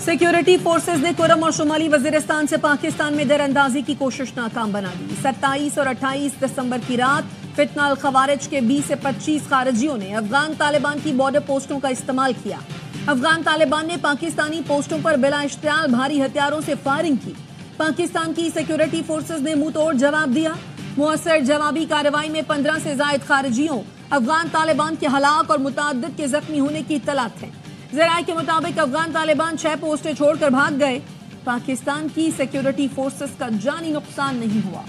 Security forces ने कुरम और शुमाली वजीरिस्तान से पाकिस्तान में दरअंदाजी की कोशिश नाकाम बना दी। 27 और 28 दिसंबर की रात फितना अल खवारिज के 20 से 25 खारिजियों ने अफगान तालिबान की बॉर्डर पोस्टों का इस्तेमाल किया। अफगान तालिबान ने पाकिस्तानी पोस्टों पर बिला इश्तियाल भारी हथियारों से फायरिंग की। पाकिस्तान की सिक्योरिटी फोर्सेज ने मुंह तोड़ जवाब दिया। मुअस्सर जवाबी कार्रवाई में 15 से ज्यादा खारिजियों अफगान तालिबान के हलाक और मुतअद्दिद के जख्मी होने की इत्तलात है। ज़राए के मुताबिक अफगान तालिबान 6 पोस्टें छोड़कर भाग गए। पाकिस्तान की सिक्योरिटी फोर्सेस का जानी नुकसान नहीं हुआ।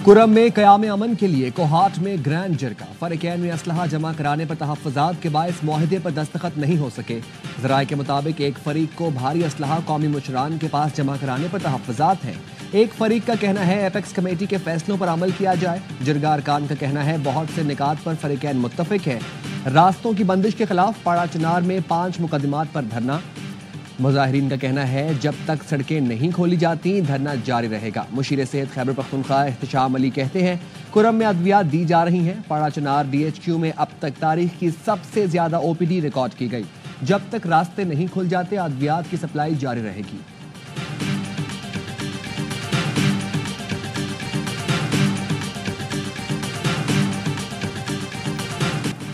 कुरम में क़याम अमन के लिए कोहाट में ग्रैंड जरगा। फरीकैन में असलहा जमा कराने पर तहफ़्फ़ुज़ात के बायस मुआहिदे पर दस्तखत नहीं हो सके। ज़राए के मुताबिक एक फरीक को भारी असलहा कौमी मुशरान के पास जमा कराने पर तहफ़्फ़ुज़ात हैं। एक फरीक का कहना है एपेक्स कमेटी के फैसलों पर अमल किया जाए। जरगा अरकान का कहना है बहुत से निकात पर फरीकैन मुत्तफ़िक है। रास्तों की बंदिश के खिलाफ पाड़ा चिनार में 5 मुकदमात पर धरना। मुजाहिरीन का कहना है जब तक सड़कें नहीं खोली जाती धरना जारी रहेगा। मुशीर सेहत खैबर पख्तूनख्वा इख्तिशाम अली कहते हैं कुरम में अद्वियात दी जा रही हैं। पाड़ा चिनार DHQ में अब तक तारीख की सबसे ज्यादा OPD रिकॉर्ड की गई। जब तक रास्ते नहीं खुल जाते अद्वियात की सप्लाई जारी रहेगी।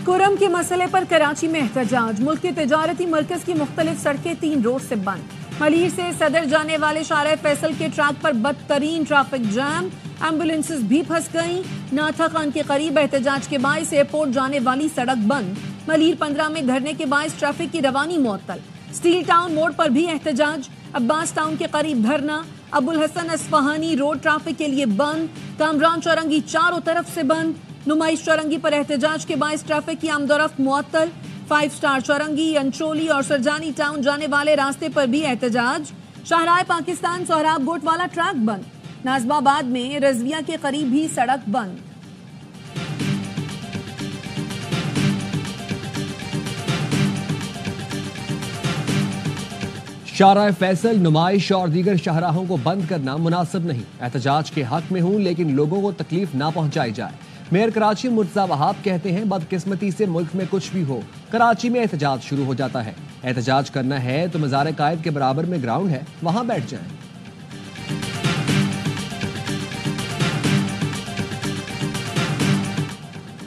कुरम के मसले पर कराची में एहतजाज। मुल्क के तिजारती मरकज की मुख्तलिफ सड़कें 3 रोज से बंद। मलीर से सदर जाने वाले शारा फैसल के ट्रैक पर बदतरीन ट्रैफिक जैम। एम्बुलेंसेस भी फंस गईं। नाथा खान के करीब एहतजाज के बायस एयरपोर्ट जाने वाली सड़क बंद। मलीर 15 में धरने के बायस ट्रैफिक की रवानी मुअत्तल। स्टील टाउन मोड़ पर भी एहतजाज। अब्बास टाउन के करीब धरना। अबुल हसन अस्फहानी रोड ट्रैफिक के लिए बंद। कामरान चौरंगी चारों तरफ से बंद। नुमाइश चौरंगी पर एहतजाज के बायस ट्रैफिक की आमदोरफ्त मुअत्तल। 5 स्टार चौरंगी, अंचोली और सरजानी टाउन जाने वाले रास्ते पर भी एहतजाज। शाहराह पाकिस्तान सोहराब गोट वाला ट्रैक बंद। नाजमाबाद में रजविया के करीब भी सड़क बंद। शारा फैसल, नुमाइश और दीगर शाहराहों को बंद करना मुनासिब नहीं। एहतजाज के हक में हूं लेकिन लोगों को तकलीफ ना पहुंचाई जाए। मेयर कराची मुर्तज़ा वहाब कहते हैं बदकिस्मती से मुल्क में कुछ भी हो कराची में एहतजाज शुरू हो जाता है। एहतजाज करना है तो मज़ार कायद के बराबर में ग्राउंड है, वहां बैठ जाएं।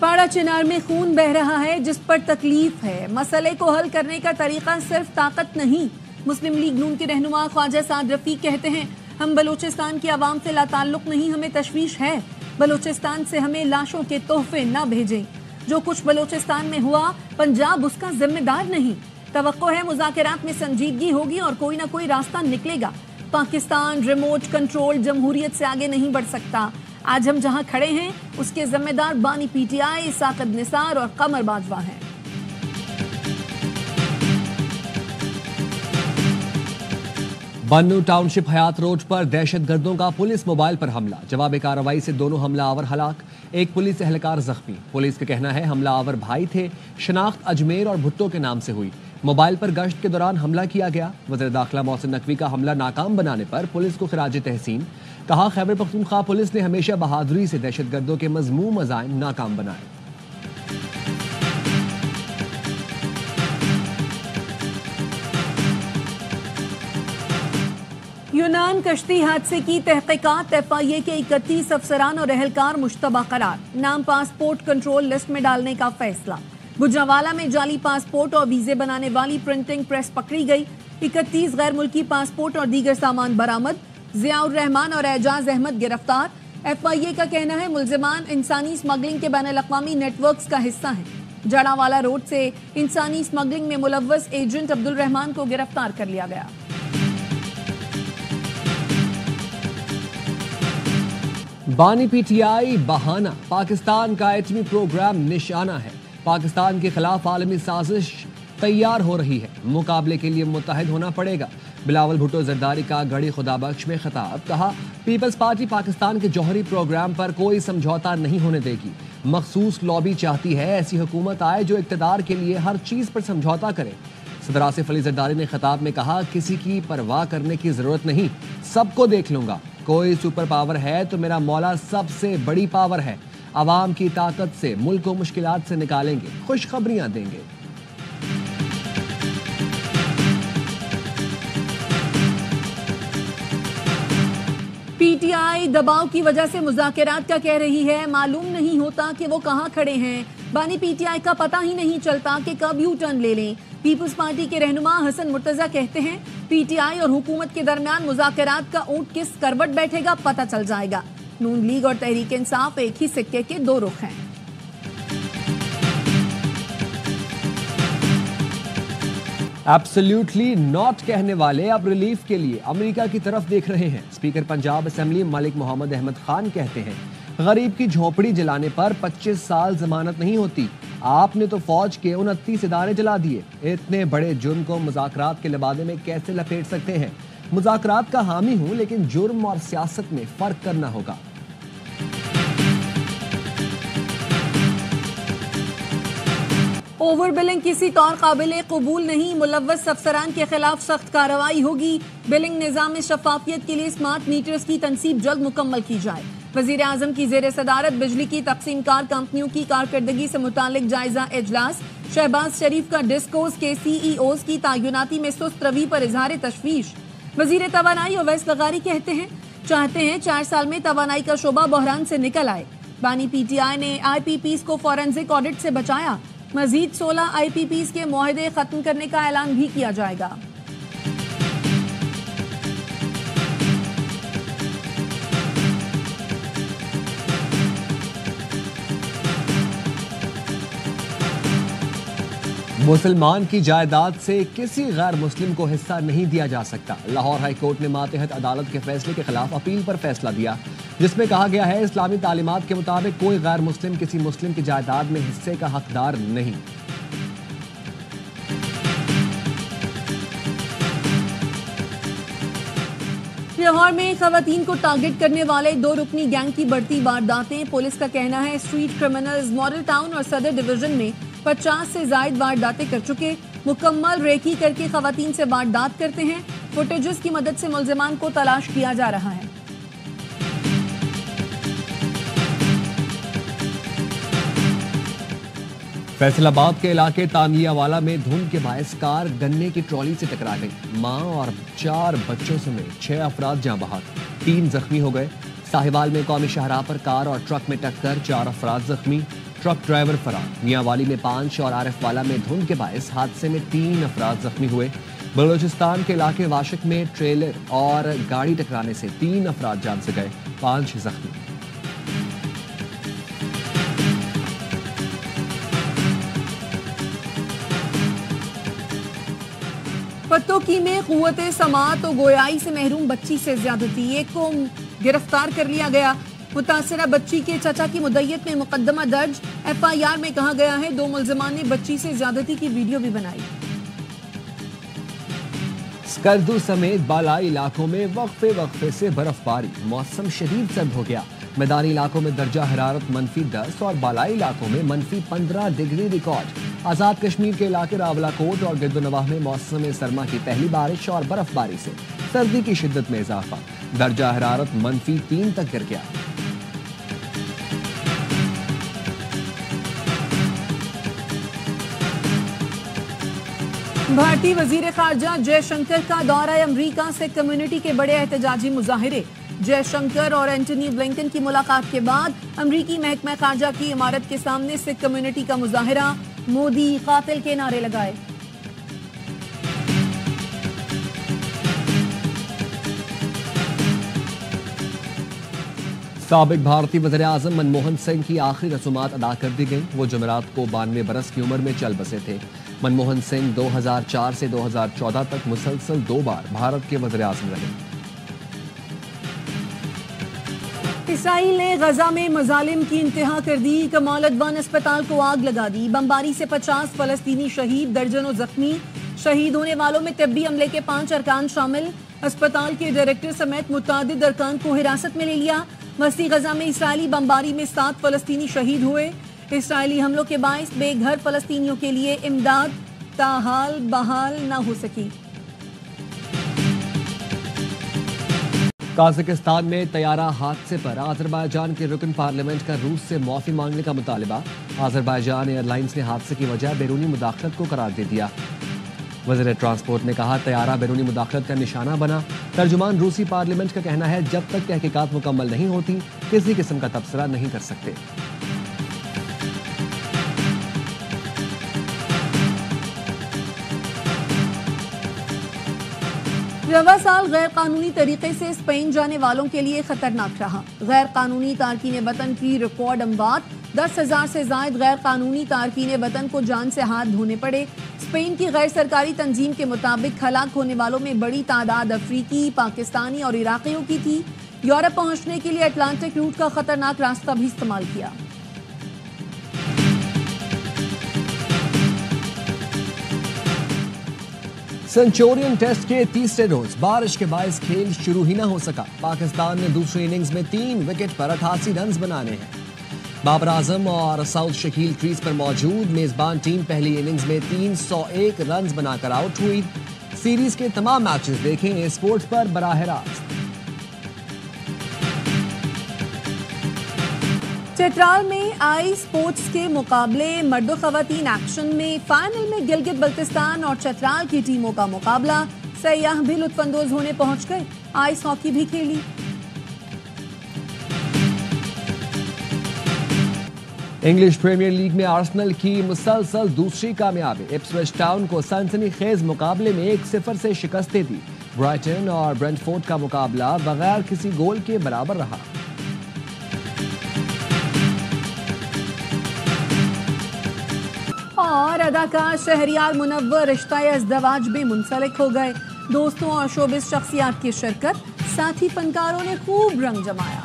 पाड़ा चिनार में खून बह रहा है जिस पर तकलीफ है। मसले को हल करने का तरीका सिर्फ ताकत नहीं। मुस्लिम लीग नून के रहनुमा ख्वाजा साद रफीक कहते हैं हम बलूचिस्तान की आवाम से लाताल्लुक नहीं, हमें तशवीश है। बलूचिस्तान से हमें लाशों के तोहफे न भेजें। जो कुछ बलूचिस्तान में हुआ पंजाब उसका जिम्मेदार नहीं। तवक्को है मुज़ाकरात में संजीदगी होगी और कोई ना कोई रास्ता निकलेगा। पाकिस्तान रिमोट कंट्रोल जमहूरियत से आगे नहीं बढ़ सकता। आज हम जहां खड़े हैं उसके जिम्मेदार बानी PTI, साकिब निसार और कमर बाजवा हैं। बन्नू टाउनशिप हयात रोड पर दहशतगर्दों का पुलिस मोबाइल पर हमला। जवाब कार्रवाई से दोनों हमलावर हलाक, एक पुलिस एहलकार जख्मी। पुलिस का कहना है हमलावर भाई थे। शनाख्त अजमेर और भुट्टो के नाम से हुई। मोबाइल पर गश्त के दौरान हमला किया गया। वज़ीर दाखिला मोहसिन नकवी का हमला नाकाम बनाने पर पुलिस को खिराज तहसीन। कहा खैबर पख्तूनख्वा पुलिस ने हमेशा बहादुरी से दहशतगर्दों के मज़मूम अज़ाइम नाकाम बनाए। यूनान कश्ती हादसे की तहकीकात। FIA के 31 अफसरान और एहलकार मुश्तबा करार। नाम पासपोर्ट कंट्रोल लिस्ट में डालने का फैसला। गुजरावाला में जाली पासपोर्ट और वीजे बनाने वाली प्रिंटिंग प्रेस पकड़ी गई। 31 गैर मुल्की पासपोर्ट और दीगर सामान बरामद। जियाउर रहमान और एजाज अहमद गिरफ्तार। FIA का कहना है मुल्जिमान इंसानी स्मगलिंग के बैनुल-अक़वामी नेटवर्क्स का हिस्सा हैं। जड़ावाला रोड से इंसानी स्मगलिंग में मुलव्वस एजेंट अब्दुल रहमान को गिरफ्तार कर लिया गया। बानी PTI बहाना। पाकिस्तान का एटमी प्रोग्राम निशाना है। पाकिस्तान के खिलाफ आलमी साजिश तैयार हो रही है। मुकाबले के लिए मुत्तहिद होना पड़ेगा। बिलावल भुट्टो जरदारी का गढ़ी खुदाबख्श में खिताब। कहा पीपल्स पार्टी पाकिस्तान के जौहरी प्रोग्राम पर कोई समझौता नहीं होने देगी। मखसूस लॉबी चाहती है ऐसी हुकूमत आए जो इक़्तिदार के लिए हर चीज पर समझौता करे। सदर आसिफ अली जरदारी ने खिताब में कहा किसी की परवाह करने की जरूरत नहीं, सबको देख लूंगा। कोई सुपर पावर है तो मेरा मौला सबसे बड़ी पावर है। आवाम की ताकत से मुल्क को मुश्किलात से निकालेंगे, खुशखबरियां देंगे। पीटीआई दबाव की वजह से मुज़ाकरात का कह रही है, मालूम नहीं होता कि वो कहां खड़े हैं। बानी पीटीआई का पता ही नहीं चलता कि कब यू टर्न ले लें। पीपुल्स पार्टी के रहनुमा हसन मुर्तजा कहते हैं, पीटीआई और हुकूमत के दरमियान मुज़ाकरात का ऊंट किस करवट बैठेगा पता चल जाएगा। नून लीग और तहरीक इंसाफ एक ही सिक्के के दो रुख हैं। एब्सोल्युटली नॉट कहने वाले अब रिलीफ के लिए अमेरिका की तरफ देख रहे हैं। स्पीकर पंजाब असेंबली मलिक मोहम्मद अहमद खान कहते हैं, गरीब की झोपड़ी जलाने पर 25 साल जमानत नहीं होती। आपने तो फौज के 29 इदारे जला दिए। इतने बड़े जुर्म को मुज़ाकरात के लिबादे में कैसे लपेट सकते हैं? मुज़ाकरात का हामी हूं, लेकिन जुर्म और सियासत में फर्क करना होगा। ओवर बिलिंग किसी तौर काबिल कबूल नहीं, मुलव्वस अफसरान के खिलाफ सख्त कार्रवाई होगी। बिलिंग निज़ाम में शफाफियत के लिए स्मार्ट मीटर्स की तनसीब जल्द मुकम्मल की जाए। वजीर आजम की जेर सदारत बिजली की तकसीमकार कंपनियों की कारकर्दगी से मुतालिक जायजा इजलास। शहबाज शरीफ का डिस्कोस के सीईओज की तैनाती में सुस्त रवि पर इजहार तशवीश। वजीर तवानाई अवैस लगारी कहते हैं, चाहते हैं 4 साल में तवानाई का शोबा बहरान से निकल आए। बानी पीटीआई ने IPPs को फॉरेंसिक ऑडिट से बचाया। मजीद 16 IPPs के मुआहदे खत्म करने का ऐलान भी किया जाएगा। मुसलमान की जायदाद से किसी गैर मुस्लिम को हिस्सा नहीं दिया जा सकता। लाहौर हाई कोर्ट ने मातहत अदालत के फैसले के खिलाफ अपील पर फैसला दिया, जिसमें कहा गया है, इस्लामी तालीमात के मुताबिक कोई गैर मुस्लिम किसी मुस्लिम की जायदाद में हिस्से का हकदार नहीं। लाहौर में खवातीन को टारगेट करने वाले 2 रुकनी गैंग की बढ़ती वारदातें। पुलिस का कहना है, स्ट्रीट क्रिमिनल्स मॉडल टाउन और सदर डिवीजन में 50 से जायद वारदातें कर चुके। मुकम्मल रेकी करके खवातीन से वारदात करते हैं। फुटेजेस की मदद से मुल्जिमान को तलाश किया जा रहा है। फैसलाबाद के इलाके तानियावाला में धुंध के बायस कार गन्ने की ट्रॉली से टकरा गई। मां और 4 बच्चों समेत 6 अफराद जाँ बहक, 3 जख्मी हो गए। साहिवाल में कौमी शाहराह पर कार और ट्रक में टक्कर, 4 अफराद जख्मी, ट्रक ड्राइवर फरार। मियांवाली में 5 और आरिफवाला में धुंध के बायस हादसे में 3 अफराद जख्मी हुए। बलूचिस्तान के इलाके वाशिक में ट्रेलर और गाड़ी टकराने से 3 अफराद जान से गए, 5 जख्मी। पत्तोकी में कुव्वते समात और गोयाई से महरूम बच्ची से ज्यादती, एक को गिरफ्तार कर लिया गया। मुतासरा बच्ची के चचा की मुद्दत में मुकदमा दर्ज। FIR में कहा गया है, 2 मुल्जिमान ने बच्ची से ज्यादती की वीडियो भी बनाई। स्कर्दू समेत बालाई इलाकों में वक्फे से बर्फबारी, मौसम शदीद सर्द हो गया। मैदानी इलाकों में दर्जा हरारत -10 और बालाई इलाकों में -15 डिग्री रिकॉर्ड। आजाद कश्मीर के इलाके रावलाकोट और गिरदोनवाह में मौसम सरमा की पहली बारिश और बर्फबारी से सर्दी की शिद्दत में इजाफा। दर्जा हरारत -3 तक गिर गया। भारतीय वजीर खारजा जयशंकर का दौरा अमरीका से कम्युनिटी के बड़े एहतजाजी मुजाहिरे। जयशंकर और एंटनी ब्लिंकन की मुलाकात के बाद अमरीकी महकमा खारजा की इमारत के सामने सिख कम्युनिटी का मुजाहिरा। मोदी कातिल के नारे लगाए। साबिक भारतीय वज़ीर आज़म मनमोहन सिंह की आखिरी रसूमात अदा कर दी गई। वो जुमेरात को 92 बरस की उम्र में चल बसे थे। मनमोहन सिंह 2004 से 2014 तक मुसलसल 2 बार भारत के वज़ीर आज़म रहे। इसराइल ने गजा में मजालिम की इंतहा कर दी। कमाल अदवान अस्पताल को आग लगा दी। बमबारी से 50 फलस्तीनी शहीद, दर्जनों जख्मी। शहीद होने वालों में तिब्बी अमले के 5 अरकान शामिल। अस्पताल के डायरेक्टर समेत मुतादिद अरकान को हिरासत में ले लिया। वस्ती गजा में इसराइली बमबारी में 7 फलस्तीनी शहीद हुए। इसराइली हमलों के बायस बेघर फलस्तीनियों के लिए इमदाद ताहाल बहाल न हो सकी। काजाकिस्तान में तैयारा हादसे पर अजरबैजान के रुकन पार्लियामेंट का रूस से माफी मांगने का मुतालबा। अजरबैजान एयरलाइंस ने हादसे की वजह बैरूनी मुदाखलत को करार दे दिया। वज़ीर ट्रांसपोर्ट ने कहा तैयारा बैरूनी मुदाखलत का निशाना बना। तर्जुमान रूसी पार्लियामेंट का कहना है जब तक तहकीकात मुकम्मल नहीं होती किसी किस्म का तबसरा नहीं कर सकते। रवा साल गैर कानूनी तरीके से स्पेन जाने वालों के लिए खतरनाक रहा। गैर कानूनी तारकीन वतन की रिकॉर्ड अमवात, 10,000 से जायद गैर कानूनी तारकीन वतन को जान से हाथ धोने पड़े। स्पेन की गैर सरकारी तंजीम के मुताबिक हलाक होने वालों में बड़ी तादाद अफ्रीकी, पाकिस्तानी और इराकियों की थी। यूरोप पहुंचने के लिए अटलांटिक रूट का खतरनाक रास्ता भी इस्तेमाल किया। सेंचुरियन टेस्ट के तीसरे रोज बारिश के बायस खेल शुरू ही ना हो सका। पाकिस्तान ने दूसरी इनिंग्स में 3 विकेट पर 88 रन बनाने हैं। बाबर आजम और साउथ शकील क्रीज पर मौजूद। मेजबान टीम पहली इनिंग्स में 301 रन बनाकर आउट हुई। सीरीज के तमाम मैचेस देखें स्पोर्ट्स पर बराह रास्त। चतराल में आई स्पोर्ट्स के मुकाबले मर्दो खवातीन एक्शन में फाइनल में गिलगित बल्तिस्तान और चतराल की टीमों का मुकाबला। सयाह भी लुत्फानंदोज होने पहुंच गए। आइस हॉकी भी खेली। इंग्लिश प्रीमियर लीग में आर्सेनल की मुसलसल दूसरी कामयाबी। इप्सविच टाउन को सनसनीखेज मुकाबले में 1-0 से शिकस्त दी। ब्राइटन और ब्रेंटफोर्ड का मुकाबला बगैर किसी गोल के बराबर रहा। और अदाकार शहरियार मुनव्वर रिश्ता-ए-अज़दवाज में मुंसलिक हो गए। दोस्तों और शोबिस शख्सियात की शिरकत, साथी फनकारों ने खूब रंग जमाया।